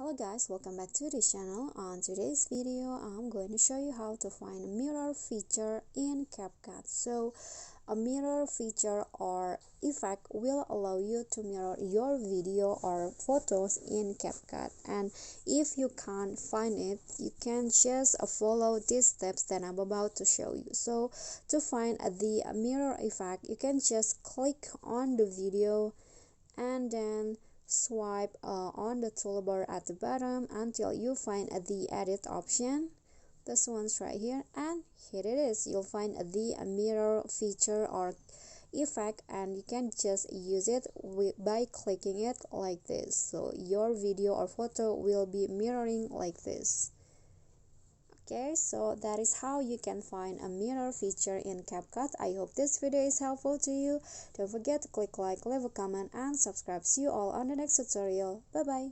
Hello guys, welcome back to the channel. On today's video, I'm going to show you how to find a mirror feature in Capcut. So a mirror feature or effect will allow you to mirror your video or photos in Capcut, and if you can't find it, you can just follow these steps that I'm about to show you. So to find the mirror effect, you can just click on the video and then swipe on the toolbar at the bottom until you find the edit option. This one's right here, and here it is. You'll find the mirror feature or effect, and you can just use it by clicking it like this. So your video or photo will be mirroring like this. Okay, so that is how you can find a mirror feature in Capcut. I hope this video is helpful to you. Don't forget to click like, leave a comment, and subscribe. See you all on the next tutorial. Bye bye.